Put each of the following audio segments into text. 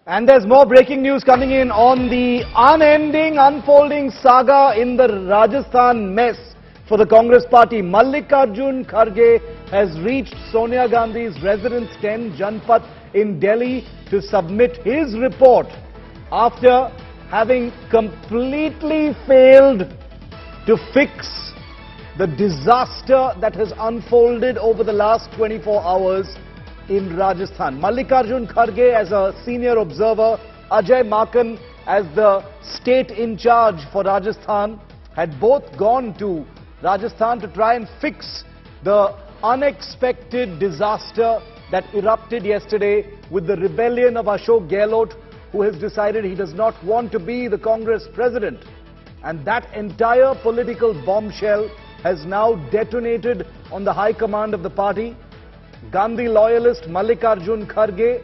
And there's more breaking news coming in on the unending, unfolding saga in the Rajasthan mess for the Congress party. Mallikarjun Kharge has reached Sonia Gandhi's residence 10 Janpath in Delhi to submit his report after having completely failed to fix the disaster that has unfolded over the last 24 hours in Rajasthan. Mallikarjun Kharge as a senior observer, Ajay Maken as the state in charge for Rajasthan had both gone to Rajasthan to try and fix the unexpected disaster that erupted yesterday with the rebellion of Ashok Gehlot, who has decided he does not want to be the Congress president. And that entire political bombshell has now detonated on the high command of the party. Gandhi loyalist Mallikarjun Kharge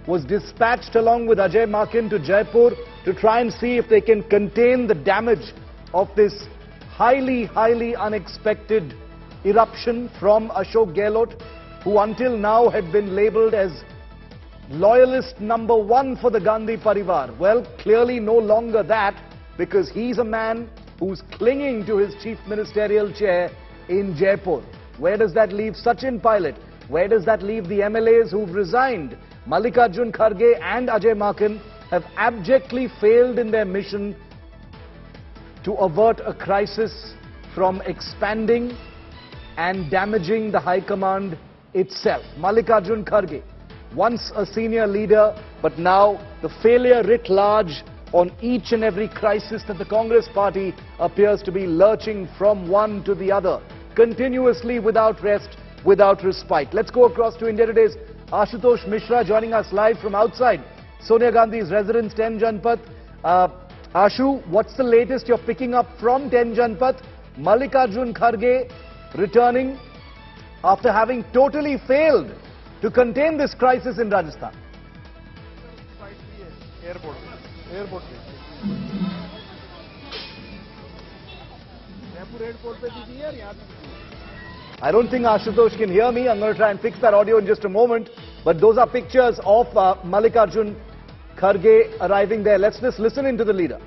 was dispatched along with Ajay Maken to Jaipur to try and see if they can contain the damage of this highly unexpected eruption from Ashok Gehlot, who until now had been labelled as loyalist number one for the Gandhi Parivar. Well, clearly no longer that, because he's a man who's clinging to his chief ministerial chair in Jaipur. Where does that leave Sachin Pilot? Where does that leave the MLAs who've resigned? Mallikarjun Kharge and Ajay Maken have abjectly failed in their mission to avert a crisis from expanding and damaging the high command itself. Mallikarjun Kharge, once a senior leader, but now the failure writ large on each and every crisis that the Congress party appears to be lurching from one to the other, continuously without rest, without respite. Let's go across to India Today's Ashutosh Mishra joining us live from outside Sonia Gandhi's residence 10 Janpath. Ashu, what's the latest you're picking up from 10 Janpath? Mallikarjun Kharge returning after having totally failed to contain this crisis in Rajasthan. Airport पे Jaipur airport पे दीजिए यार यहाँ। I don't think Ashutosh can hear me. I'm going to try and fix that audio in just a moment. But those are pictures of Mallikarjun Kharge arriving there. Let's just listen into the leader.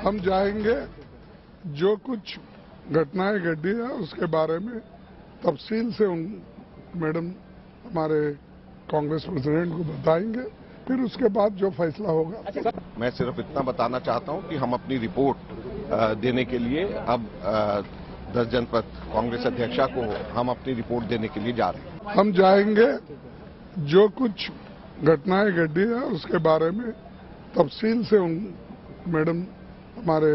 हम जाएंगे, जो कुछ घटनाएं घटी है उसके बारे में तफसील से मैडम हमारे कांग्रेस प्रेसिडेंट को बताएंगे, फिर उसके बाद जो फैसला होगा। मैं सिर्फ इतना बताना चाहता हूं कि हम अपनी रिपोर्ट देने के लिए अब 10 जनपद कांग्रेस अध्यक्षा को हम अपनी रिपोर्ट देने के लिए जा रहे हैं। हम जाएंगे, जो कुछ घटनाएं घटी है उसके बारे में तफसील से मैडम हमारे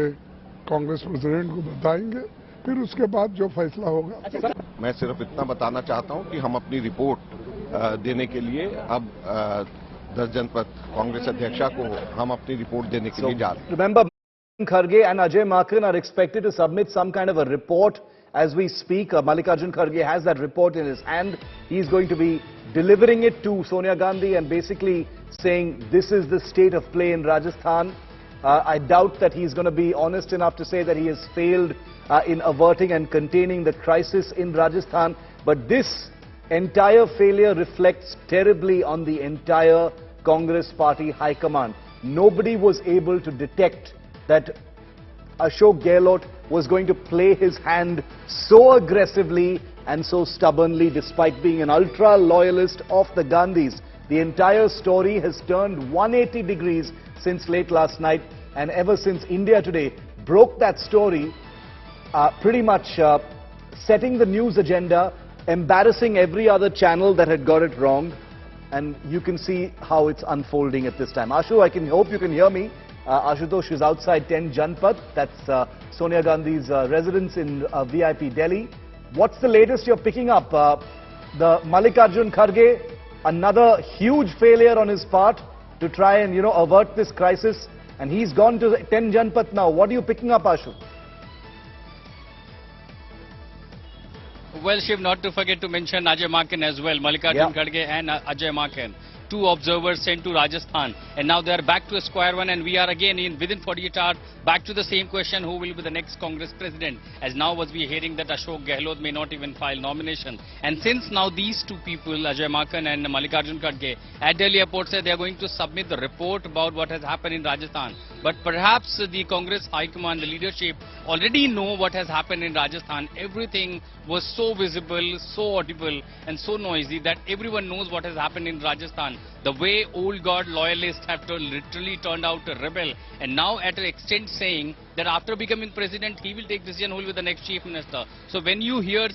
कांग्रेस प्रेसिडेंट को बताएंगे, फिर उसके बाद जो फैसला होगा। मैं सिर्फ इतना बताना चाहता हूं कि हम अपनी रिपोर्ट देने के लिए अब 10 जनपद कांग्रेस अध्यक्षा को हम अपनी रिपोर्ट देने के लिए जा रहे हैं। Remember, Kharge and Ajay Maken are expected to submit some kind of a report as we speak. Mallikarjun Kharge has that report in his hand. He's going to be delivering it to Sonia Gandhi and basically saying this is the state of play in Rajasthan. I doubt that he's going to be honest enough to say that he has failed in averting and containing the crisis in Rajasthan. But this entire failure reflects terribly on the entire Congress party high command. Nobody was able to detect that Ashok Gehlot was going to play his hand so aggressively and so stubbornly, despite being an ultra loyalist of the Gandhis. The entire story has turned 180 degrees since late last night, and ever since India Today broke that story, pretty much setting the news agenda, embarrassing every other channel that had got it wrong, and you can see how it's unfolding at this time. Ashu, I hope you can hear me. Ashutosh is outside 10 Janpath, that's Sonia Gandhi's residence in VIP Delhi. What's the latest you're picking up? The Mallikarjun Kharge, another huge failure on his part to try and, avert this crisis, and he's gone to 10 Janpath now. What are you picking up, Ashu? Well, Shiv, not to forget to mention Ajay Maken as well, Mallikarjun Kharge and Ajay Maken. 2 observers sent to Rajasthan, and now they are back to square one, and we are again within 48 hours back to the same question: who will be the next Congress president? As now was we hearing that Ashok Gehlot may not even file nomination, and since now these two people, Maken and Mallikarjun Kharge, at Delhi airport said they are going to submit the report about what has happened in Rajasthan. But perhaps the Congress High Command, the leadership, already know what has happened in Rajasthan. Everything was so visible, so audible and so noisy that everyone knows what has happened in Rajasthan. The way old guard loyalists have literally turned out to rebel, and now at an extent saying that after becoming president he will take decision who will be the next chief minister. So when you hear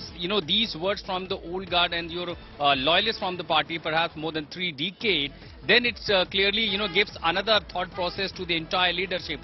these words from the old guard and your loyalists from the party, perhaps more than 3 decades, then it's clearly gives another thought process to the entire leadership.